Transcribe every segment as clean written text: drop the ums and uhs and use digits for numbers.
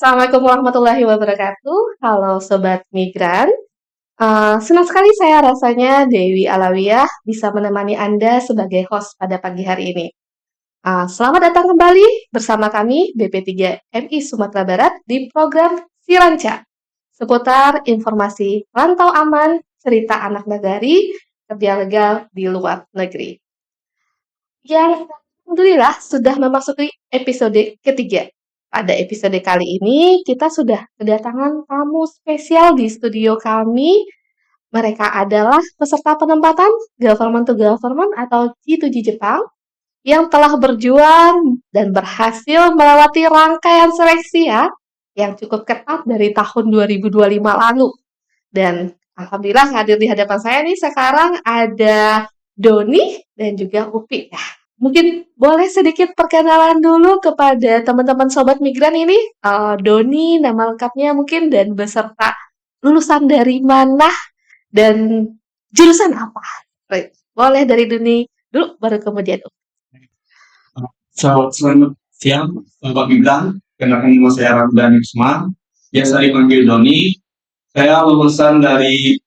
Assalamualaikum warahmatullahi wabarakatuh. Halo Sobat Migran. Senang sekali saya rasanya Dewi Alawiyah bisa menemani Anda sebagai host pada pagi hari ini. Selamat datang kembali bersama kami BP3 MI Sumatera Barat di program Siranca seputar informasi rantau aman, cerita anak nagari, kerja legal di luar negeri. Yang alhamdulillah sudah memasuki episode ketiga. Pada episode kali ini kita sudah kedatangan tamu spesial di studio kami. Mereka adalah peserta penempatan Government to Government atau G2G Jepang yang telah berjuang dan berhasil melewati rangkaian seleksi yang cukup ketat dari tahun 2025 lalu. Dan alhamdulillah hadir di hadapan saya nih sekarang ada Doni dan juga Upi. Mungkin boleh sedikit perkenalan dulu kepada teman-teman sobat migran ini. Doni, nama lengkapnya mungkin, dan beserta lulusan dari mana dan jurusan apa. Baik, boleh dari Doni dulu, baru kemudian. Selamat siang, Bapak Migran. Kenalkan nama saya Ramdan Usman, biasa dipanggil Doni. Saya lulusan dari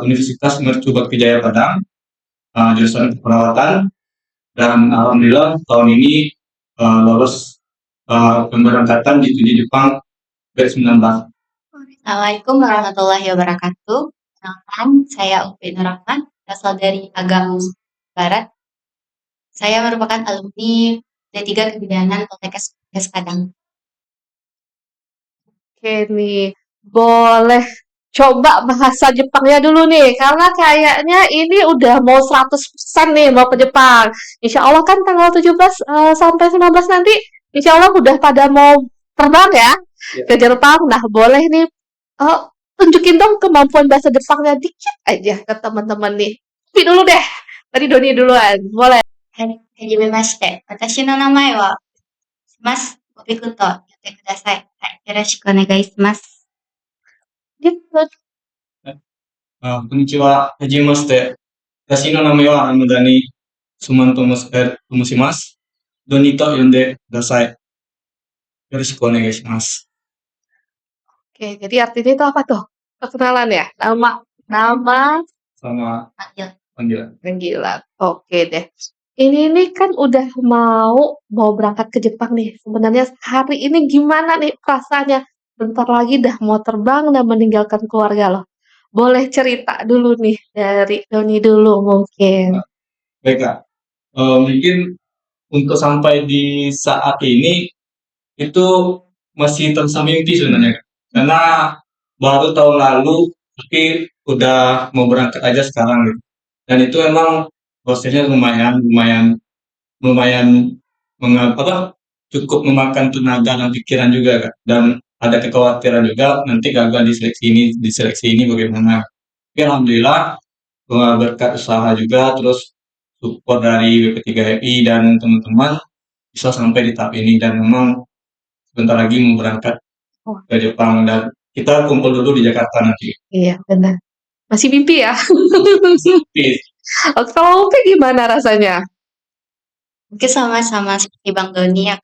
Universitas Mercu Bakti Jaya Padang, jurusan keperawatan. Dan alhamdulillah tahun ini lolos pemberangkatan di G2G Jepang B19. Assalamualaikum warahmatullahi wabarakatuh. Kenalkan, saya Upi Nurrahman, berasal dari Agam Barat. Saya merupakan alumni D3 Kebidanan Poltekkes Padang. Oke nih, boleh coba bahasa Jepangnya dulu nih, karena kayaknya ini udah mau 100% nih mau ke Jepang. Insya Allah kan tanggal 17 sampai 19 nanti, insya Allah udah pada mau terbang ya ke Jepang. Nah, boleh nih tunjukin dong kemampuan bahasa Jepangnya dikit aja ke teman-teman nih. Tapi dulu deh, tadi Doni duluan, boleh. Hajimemashite, watashi no namae wa Mas Opiko to yatte kudasai. Yoroshiku onegai shimasu. Konnichiwa, hajimemashite. Watashi no namae wa Dani Suman Tomoshimasu. Doni to yonde kudasai. Yoroshiku onegai shimasu. Oke, jadi artinya itu apa tuh? Perkenalan ya? Nama Sama panggilan. Oke deh. Ini kan udah mau berangkat ke Jepang nih. Sebenarnya hari ini gimana nih perasaannya? Bentar lagi dah mau terbang dan meninggalkan keluarga loh. Boleh cerita dulu nih dari Doni dulu mungkin. Baik Kak, mungkin untuk sampai di saat ini itu masih terasa mimpi sebenarnya, karena baru tahun lalu tapi udah mau berangkat aja sekarang gitu. Dan itu emang prosesnya lumayan cukup memakan tenaga dan pikiran juga Kak. Dan ada kekhawatiran juga nanti gagal di seleksi ini bagaimana. Tapi alhamdulillah berkat usaha juga, terus support dari BP3MI dan teman-teman bisa sampai di tahap ini, dan memang sebentar lagi mau berangkat ke Jepang dan kita kumpul dulu di Jakarta nanti. Iya, benar. Masih mimpi ya? Mimpi. Kalau Upi gimana rasanya? Mungkin sama-sama seperti Bang Doni ya.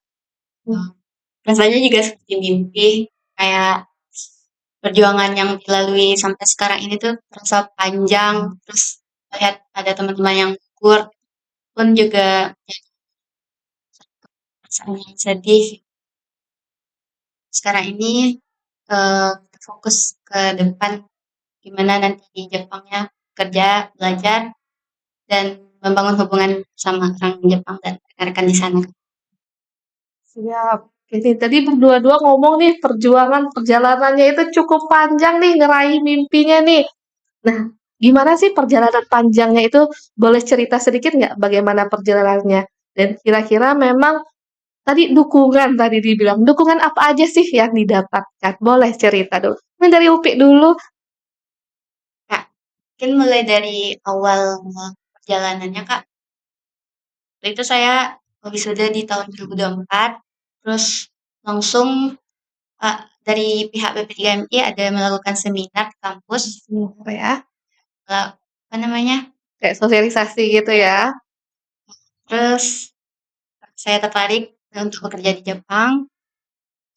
Rasanya juga seperti mimpi, kayak perjuangan yang dilalui sampai sekarang ini tuh terasa panjang, terus lihat ada teman-teman yang gugur pun juga perasaan yang sedih. Sekarang ini fokus ke depan, gimana nanti di Jepangnya kerja, belajar, dan membangun hubungan sama orang Jepang dan rekan-rekan di sana. Siap. Ini tadi berdua-dua ngomong nih perjalanannya itu cukup panjang nih ngeraih mimpinya nih. Nah, gimana sih perjalanan panjangnya itu? Boleh cerita sedikit nggak bagaimana perjalanannya? Dan kira-kira memang tadi dibilang dukungan apa aja sih yang didapatkan? Boleh cerita dulu. Mungkin dari Upi dulu. Kak, mungkin mulai dari awal perjalanannya Kak. Itu saya wisuda di tahun 2024, terus langsung dari pihak BP3MI ada melakukan seminar di kampus, Ya, apa namanya? kayak sosialisasi gitu ya. Terus saya tertarik untuk bekerja di Jepang.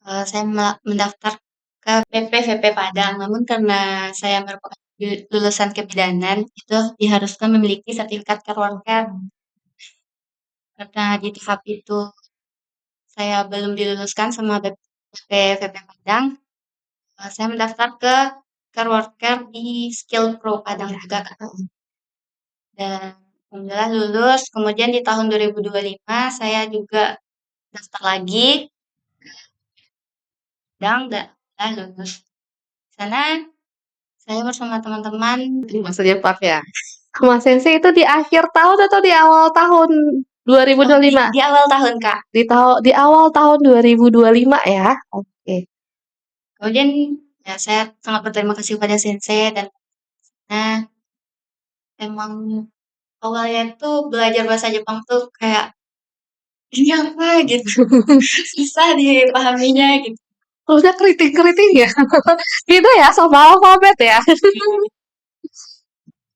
saya mendaftar ke VP Padang, namun karena saya merupakan lulusan kebidanan, itu diharuskan memiliki sertifikat Care. Karena di tahap itu saya belum diluluskan sama VP Padang, saya mendaftar ke Care di Skill Pro Padang juga, Kak. Dan alhamdulillah lulus. Kemudian di tahun 2025 saya juga daftar lagi Padang dan alhamdulillah lulus. Di sana saya bersama teman-teman Di masa Jepang ya. Mas Sensei itu di akhir tahun atau di awal tahun 2025? di awal tahun, Kak. Di awal tahun 2025 ya. Oke. Kemudian ya saya sangat berterima kasih pada sensei dan nah, emang awalnya tuh belajar bahasa Jepang tuh kayak ini apa gitu. Susah dipahaminya gitu. Terusnya keriting-keriting ya. Gitu ya sama alfabet ya. Terus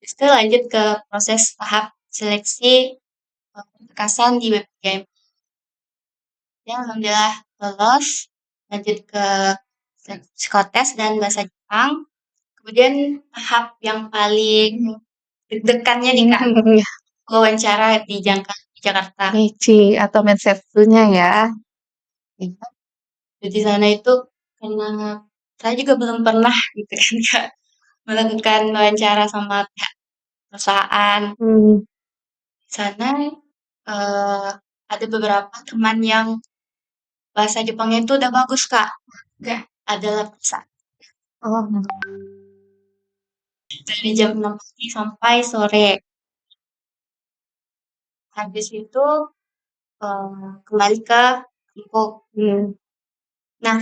itu lanjut ke proses tahap seleksi pemberkasan di BPGM. Ya, alhamdulillah lolos. Lanjut ke psikotes dan bahasa Jepang. Kemudian tahap yang paling deg-degannya nih Kak, wawancara di Jakarta. Michi atau Mensetsunya ya. Di sana itu karena saya juga belum pernah gitu kan Kak, melakukan wawancara sama pihak perusahaan. Di sana ada beberapa teman yang bahasa Jepangnya itu udah bagus Kak. Udah adalah perusahaan Oh. dari jam 6 pagi sampai sore. Habis itu kembali ke kampung. Nah,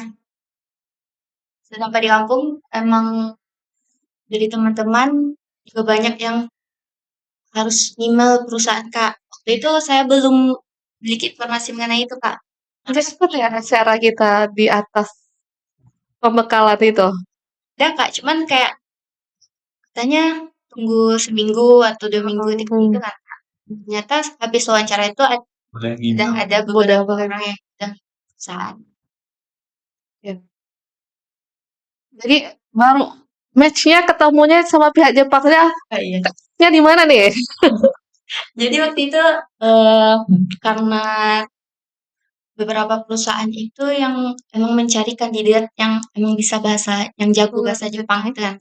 sampai di kampung emang dari teman-teman juga banyak yang harus email perusahaan Kak. Waktu itu saya belum memiliki informasi mengenai itu Kak. Respect ya cara kita di atas pembekalan itu. Ada Kak, cuman kayak katanya tunggu seminggu atau 2 minggu gitu kan Kak. Ternyata habis wawancara itu ada beberapa orang yang udah perusahaan. Jadi baru match-nya ketemunya sama pihak Jepangnya. Iya. Nya di mana nih? Jadi waktu itu karena beberapa perusahaan itu yang emang mencari kandidat yang emang bisa yang jago bahasa Jepang itu kan.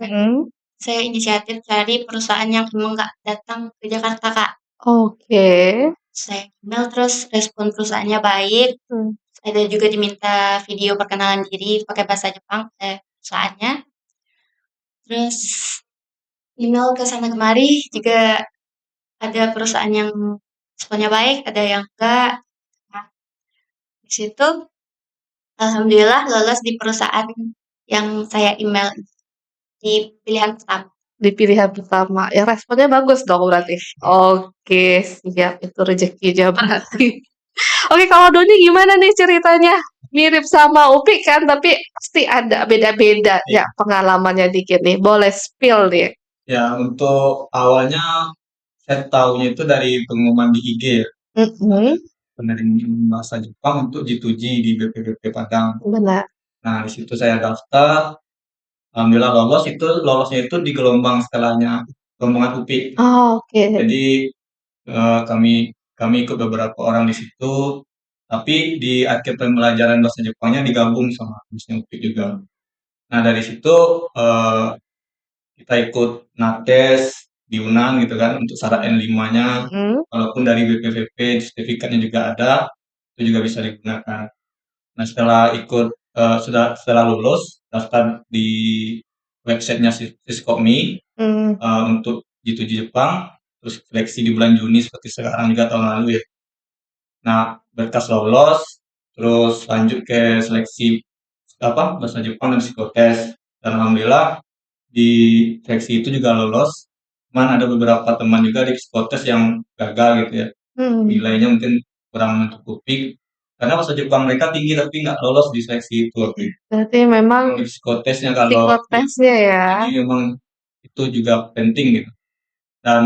Saya inisiatif cari perusahaan yang emang nggak datang ke Jakarta Kak. Oke. Saya email terus respon perusahaannya baik. Ada juga diminta video perkenalan diri pakai bahasa Jepang perusahaannya. Terus email ke sana kemari juga ada perusahaan yang responnya baik, ada yang enggak. Nah, di situ alhamdulillah lolos di perusahaan yang saya email di pilihan pertama. Di pilihan pertama. Ya responnya bagus dong berarti. Oke, siap. Itu rezekinya berarti. Oke, kalau Doni gimana nih ceritanya? Mirip sama Upi kan, tapi pasti ada beda-beda ya pengalamannya dikit nih. Boleh spill nih. Ya, untuk awalnya saya tahunya itu dari pengumuman di IG ya. Penerimaan bahasa Jepang untuk J2G di BPBP Padang. Benar. Nah, di situ saya daftar. Alhamdulillah lolosnya itu di gelombang setelahnya rombongan UPI. Oh, oke. Jadi kami ikut beberapa orang di situ, tapi di akhir pembelajaran bahasa Jepangnya digabung sama bisnya UPI juga. Nah dari situ kita ikut nakes di UNAN gitu kan untuk syarat N5-nya, walaupun dari BPVP sertifikatnya juga ada, itu juga bisa digunakan. Nah setelah lulus daftar di websitenya Siskomi untuk G2G Jepang, terus seleksi di bulan Juni seperti sekarang juga tahun lalu ya. Nah berkas lolos, terus lanjut ke seleksi bahasa Jepang dan psikotes. Dan alhamdulillah di seleksi itu juga lolos. Cuman ada beberapa teman juga di psikotes yang gagal gitu ya. Nilainya mungkin kurang mencukupi karena bahasa Jepang mereka tinggi tapi nggak lolos di seleksi itu. Berarti memang di psikotesnya ya. Jadi memang itu juga penting gitu. Dan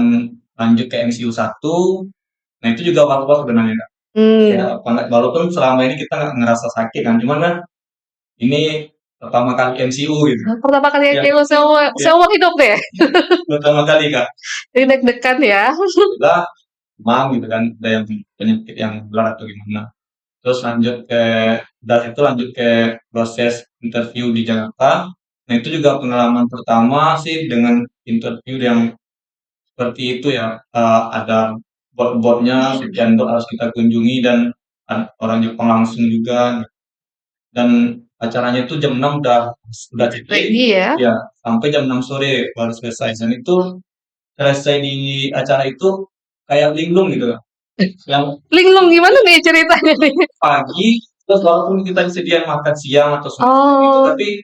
lanjut ke MCU 1, nah itu juga was-was sebenarnya Kak. Ya, walaupun selama ini kita nggak ngerasa sakit kan, cuman kan ini pertama kali MCU gitu. Pertama kali Ya, MCU ya, seumur hidup deh. pertama kali Kak. Ini deg-degan ya. Lah, demam gitu kan, ada yang penyakit yang menular atau gimana. Terus dari itu lanjut ke proses interview di Jakarta. Nah itu juga pengalaman pertama sih dengan interview yang seperti itu ya. Ada bot-botnya, sekian bot harus kita kunjungi dan orang Jepang langsung juga. Dan acaranya itu jam 6 udah check-in, Pagi ya. ya sampai jam 6 sore baru selesai. Dan itu selesai di acara itu kayak linglung gitu. Yang Linglung gimana nih ceritanya nih? pagi, terus walaupun kita disediain makan siang atau gitu, Oh, tapi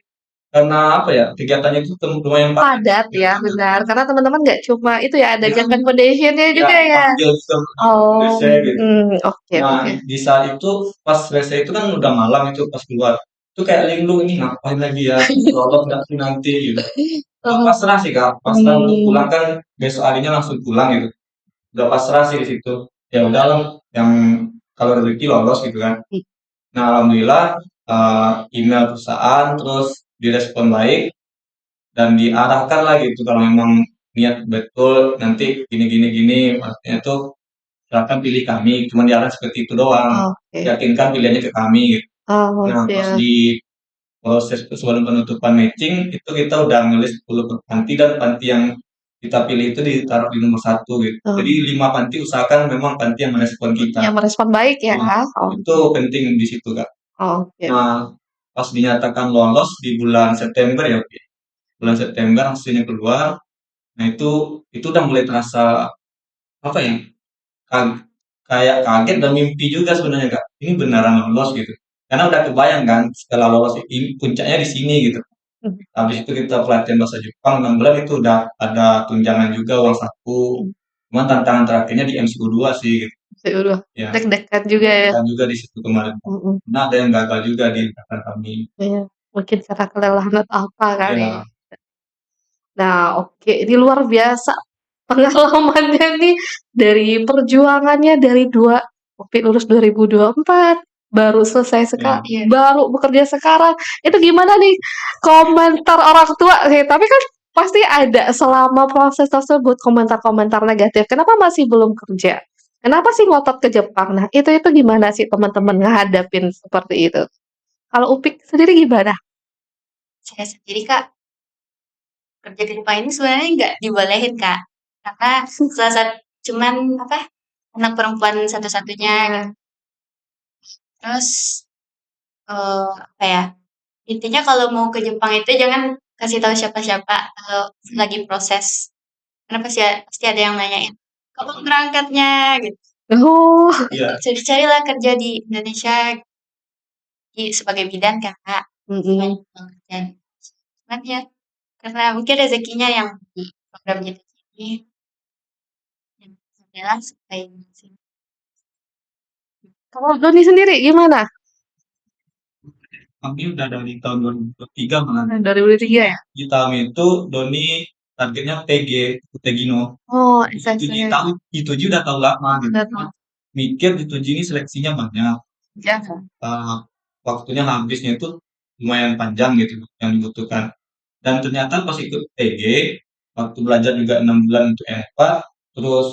karena apa ya, kegiatannya itu lumayan padat ya, benar. Karena teman-teman nggak cuma itu ya, ada Ya, Japan Foundation-nya ya juga ya. panggil ke Oh, selesai gitu. oke Nah, oke. di saat itu pas selesai itu kan udah malam itu pas keluar. Itu kayak linglung ini ngapain lagi ya? Lolos nggak sih nanti gitu. Udah Oh, pasrah sih Kak. Pasrah untuk pulang kan besok harinya langsung pulang gitu. Udah pasrah sih di situ. Ya udahlah yang kalau rezeki lolos gitu kan. Nah, alhamdulillah email perusahaan terus direspon baik dan diarahkan lagi itu kalau memang niat betul nanti gini gini gini maksudnya itu silakan pilih kami, cuma diarahkan seperti itu doang. oke. Yakinkan pilihannya ke kami gitu. Oh, Nah, pas siap. di proses sebelum penutupan matching itu kita udah nulis 10 panti dan panti yang kita pilih itu ditaruh di nomor 1 gitu. Oh, Jadi 5 panti usahakan memang panti yang merespon kita. yang merespon baik ya. Iya, Oh, itu penting di situ Kak. oke. Nah, pas dinyatakan lolos di bulan September ya, Pi. Bulan September hasilnya keluar. Nah, itu udah mulai terasa apa ya? Kayak kaget dan mimpi juga sebenarnya Kak. Ini beneran lolos gitu. Karena udah kebayang kan setelah lolos ini puncaknya di sini gitu. Hmm. Habis itu kita pelatihan bahasa Jepang 6 bulan itu udah ada tunjangan juga uang saku. Cuman tantangan terakhirnya di MCU 2 sih gitu. Udah Ya, deg-degan juga ya. kan juga di situ kemarin. Mm-mm. Nah, ada yang gagal juga di angkatan kami. Iya, mungkin karena kelelahan atau apa kali. Ya, Nah, oke, ini luar biasa pengalamannya nih dari perjuangannya dari oke lulus 2024, baru selesai ya. Iya. baru bekerja sekarang. Itu gimana nih komentar orang tua? Tapi kan pasti ada selama proses tersebut komentar-komentar negatif. Kenapa masih belum kerja? Kenapa sih ngotot ke Jepang? Nah, itu gimana sih teman-teman ngehadapin seperti itu? Kalau Upik sendiri gimana? Saya sendiri Kak, kerja di Jepang ini sebenarnya nggak dibolehin Kak. Karena salah satu cuman apa? Anak perempuan satu-satunya gitu. Terus apa ya? Intinya kalau mau ke Jepang itu jangan kasih tahu siapa-siapa kalau lagi proses. Karena pasti ada yang nanyain, kapan berangkatnya gitu. Oh, Iya. Cari-carilah kerja di Indonesia sebagai bidan kan Kak. Banyak banget kan. Cuman ya karena mungkin rezekinya yang di program gitu ini yang adalah supaya sih. kalau Doni sendiri gimana? Kami udah dari tahun 2023 malah. 2003 ya? Di tahun itu Doni targetnya TG, Tegino. Oh, Di SSC. tahun itu udah tahu lama gitu. Udah tahu. Mikir di 7 ini seleksinya banyak. Ya. Waktunya habisnya itu lumayan panjang gitu yang dibutuhkan. Dan ternyata pas ikut TG, waktu belajar juga 6 bulan untuk M4, terus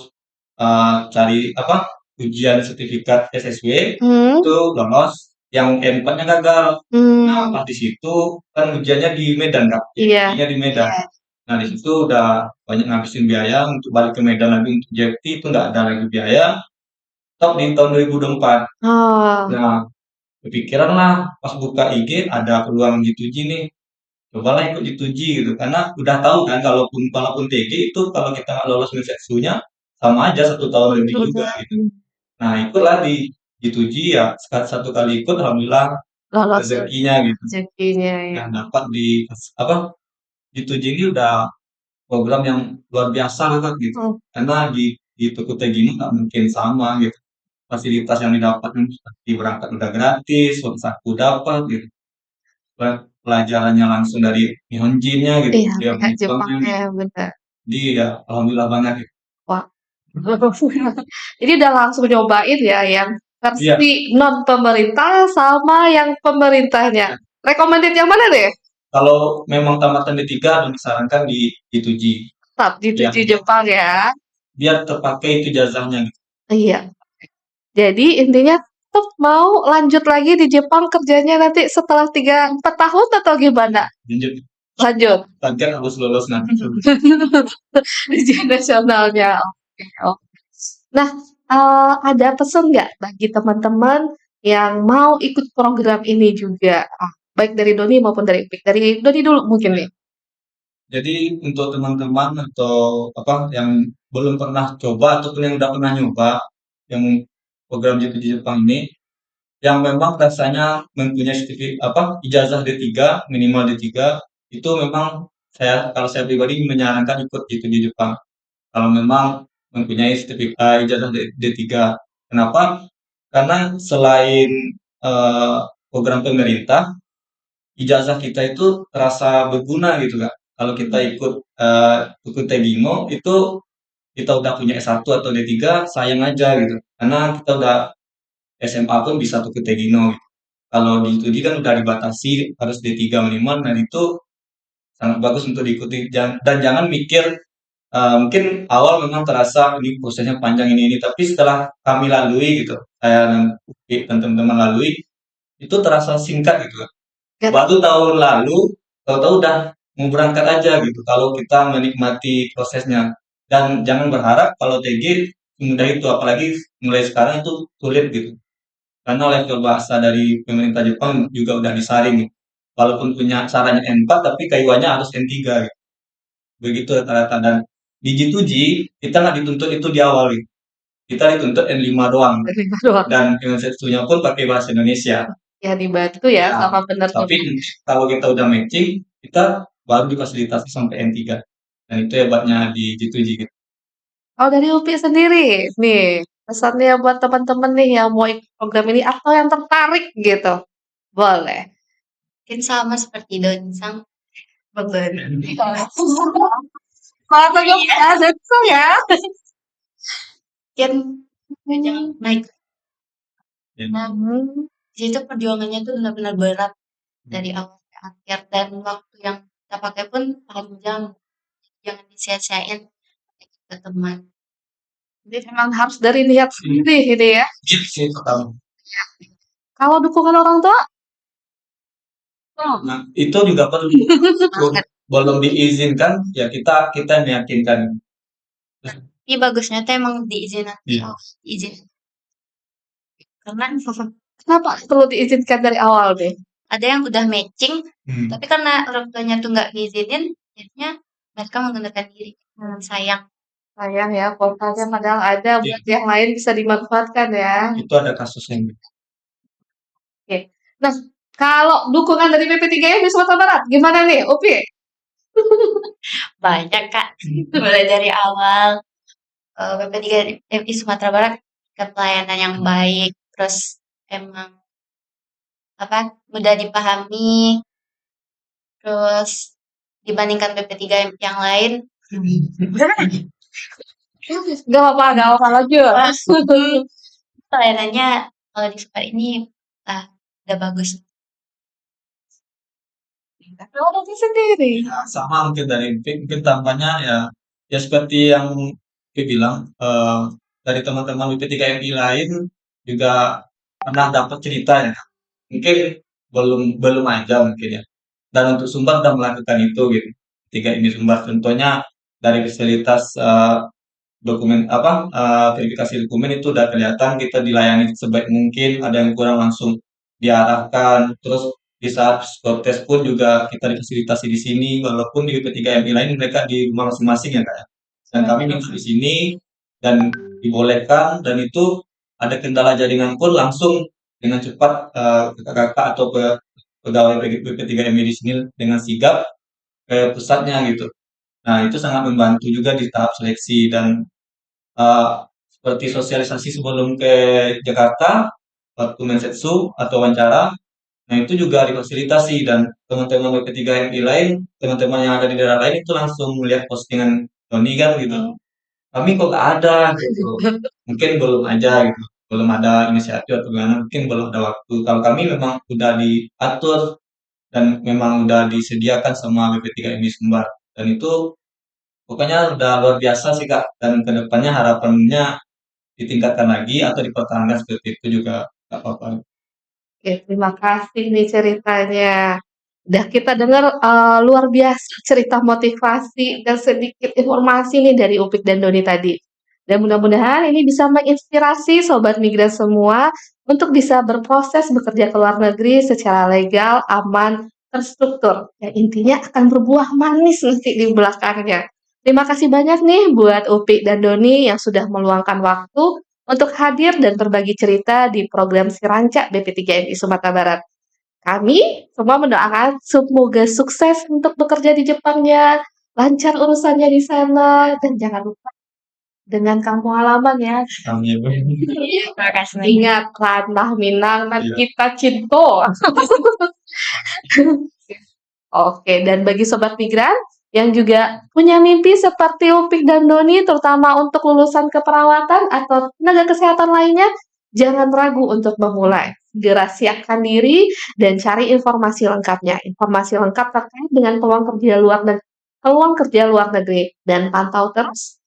cari apa ujian sertifikat SSW itu lolos, yang M4-nya gagal. Nah, pas di situ kan ujiannya di Medan Kak. Iya. Ujiannya di Medan. Nah, di situ udah banyak ngabisin biaya untuk balik ke Medan lagi untuk JFT itu nggak ada lagi biaya. Top di tahun 2024. Oh, Nah, kepikiran lah pas buka IG ada peluang G2G nih. Cobalah ikut G2G gitu. Karena udah tahu kan walaupun TG itu kalau kita nggak lolos nya sama aja 1 tahun lebih juga gitu. Nah, ikutlah di G2G ya satu kali ikut alhamdulillah lolos rezekinya gitu. rezekinya ya. Yang dapat di apa G2G ini udah program yang luar biasa lah Kak, gitu. Karena di Pekute gini nggak mungkin sama gitu. Fasilitas yang didapat seperti berangkat udah gratis, uang saku dapat gitu. Pelajarannya langsung dari Nihonjin-nya gitu, Iya, dia pihak Jepang Jepangnya ya, gitu. benar. Jadi ya alhamdulillah banget gitu. Wah. Jadi udah langsung nyobain ya yang Iya. versi non pemerintah sama yang pemerintahnya. recommended yang mana deh? Kalau memang tamatan D3 dan disarankan di 2G. Tetap di Ya, 7 Jepang ya. biar terpakai itu jazahnya gitu. Iya. Jadi intinya tetap mau lanjut lagi di Jepang kerjanya nanti setelah 3-4 tahun atau gimana? Lanjut, Lanjut. target harus lulus nanti. Ujian nasionalnya. Oke, oke. Nah, ada pesan nggak bagi teman-teman yang mau ikut program ini juga? Baik dari Doni maupun dari Upik. Dari Doni dulu mungkin nih. Jadi untuk teman-teman atau apa yang belum pernah coba ataupun yang udah pernah nyoba yang program di Jepang ini, yang memang rasanya mempunyai ijazah D3 minimal D3 itu memang kalau saya pribadi menyarankan ikut itu di Jepang. Kalau memang mempunyai ijazah D3. Kenapa? Karena selain eh, program pemerintah, ijazah kita itu terasa berguna gitu Kak. Kalau kita ikut Tegino itu kita udah punya S1 atau D3 sayang aja gitu. Karena kita udah SMA pun bisa tuh ke Tegino gitu. Kalau di studi kan udah dibatasi harus D3 minimal dan itu sangat bagus untuk diikuti dan jangan mikir mungkin awal memang terasa ini prosesnya panjang ini tapi setelah kami lalui gitu saya dan teman-teman lalui itu terasa singkat gitu. Gak Baru tahun lalu, tahu-tahu udah mau berangkat aja gitu. Kalau kita menikmati prosesnya dan jangan berharap kalau TG semudah itu, apalagi mulai sekarang itu sulit gitu. Karena level bahasa dari pemerintah Jepang juga udah disaring. Gitu. Walaupun punya caranya N4, tapi kayuannya harus N3 gitu. Begitu rata-rata dan di G2G kita nggak dituntut itu di awal gitu. Kita dituntut N5 doang dari doang. dan Indonesia pun pakai bahasa Indonesia. Ya dibantu ya Ya, sama tapi penerjemah. kalau kita udah matching, kita baru difasilitasi sampai N3. Dan itu hebatnya di G2G gitu. Kalau dari Upi sendiri, nih pesannya buat teman-teman nih yang mau ikut program ini atau yang tertarik gitu, boleh. Mungkin sama seperti Doni Sang. Bener. Malah juga ada tuh ya. Mungkin jangan naik. Ya. Nah, di situ perjuangannya tuh benar-benar berat dari awal ke akhir dan waktu yang kita pakai pun panjang. Jangan disia-siain ke teman. Jadi memang harus dari niat sendiri ini ya. Gitu sih pertama. Kalau dukungan orang tua, Nah, itu juga perlu. Belum diizinkan, ya kita meyakinkan. Tapi bagusnya tuh emang diizinin. Iya. Izin. Karena kenapa perlu diizinkan dari awal deh? ada yang udah matching, Hmm. tapi karena orang tuanya tuh nggak ngizinin, jadinya mereka menggunakan diri. Sayang. Sayang ya, kuotanya padahal ada buat yang lain bisa dimanfaatkan ya. Itu ada kasusnya. Oke. Nah, kalau dukungan dari PP3M di Sumatera Barat, gimana nih, Upi? Banyak Kak. Mulai dari awal PP3 MI Sumatera Barat ke pelayanan yang baik, terus emang mudah dipahami, terus dibandingkan BP3 yang lain Gak apa-apa, gak apa-apa lanjut. pelayanannya kalau di Super ini udah bagus. Kalau Upi sendiri, Ya, sama mungkin dari mungkin tambahnya ya seperti yang Pi bilang dari teman-teman BP3MI lain juga pernah dapat cerita ya. Mungkin belum belum aja mungkin ya. Dan untuk Sumbar sudah melakukan itu gitu. Tiga ini Sumbar contohnya dari fasilitas verifikasi dokumen itu udah kelihatan kita dilayani sebaik mungkin, ada yang kurang langsung diarahkan, terus di saat swab test pun juga kita difasilitasi di sini, walaupun di P3MI lain mereka di rumah masing-masing ya Kak. Dan kami minta di sini dan dibolehkan dan itu ada kendala jaringan pun langsung dengan cepat kakak-kakak atau pegawai BP3MI di sini dengan sigap ke pusatnya gitu. Nah, itu sangat membantu juga di tahap seleksi dan seperti sosialisasi sebelum ke Jakarta, waktu mensetsu atau wawancara, nah itu juga difasilitasi dan teman-teman BP3MI lain, teman-teman yang ada di daerah lain itu langsung melihat postingan Doni kan gitu. Kami kok nggak ada gitu. Mungkin belum aja gitu. Belum ada inisiatif atau gimana, mungkin belum ada waktu. Kalau kami memang udah diatur dan memang udah disediakan sama BP3MI Sumbar. Dan itu pokoknya udah luar biasa sih Kak, dan kedepannya harapannya ditingkatkan lagi atau dipertahankan seperti itu juga nggak apa-apa. Oke, terima kasih nih ceritanya. Udah kita dengar luar biasa cerita motivasi dan sedikit informasi nih dari Upik dan Doni tadi. Dan mudah-mudahan ini bisa menginspirasi sobat migran semua untuk bisa berproses bekerja ke luar negeri secara legal, aman, terstruktur. Dan intinya akan berbuah manis nanti di belakangnya. Terima kasih banyak nih buat Upik dan Doni yang sudah meluangkan waktu untuk hadir dan berbagi cerita di program Sirancak BP3MI Sumatera Barat. Kami semua mendoakan semoga sukses untuk bekerja di Jepangnya, lancar urusannya di sana, dan jangan lupa dengan kampung halaman ya. Amin. Terima kasih banyak. Ingat, Ranah Minang dan Iya. kita cinto. Oke, dan bagi sobat migran yang juga punya mimpi seperti Upik dan Doni, terutama untuk lulusan keperawatan atau tenaga kesehatan lainnya, jangan ragu untuk memulai. Segera siapkan diri dan cari informasi lengkapnya. Informasi lengkap terkait dengan peluang kerja luar negeri. Dan pantau terus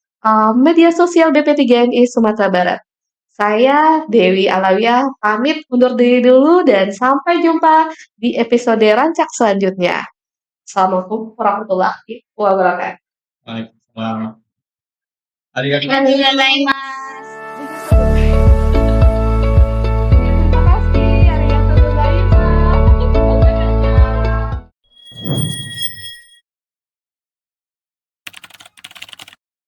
media sosial BP3MI Sumatera Barat. Saya Dewi Alawiyah pamit undur diri dulu dan sampai jumpa di episode Rancak selanjutnya. Assalamualaikum warahmatullahi wabarakatuh. Waalaikumsalam. Arigatou. Terima kasih.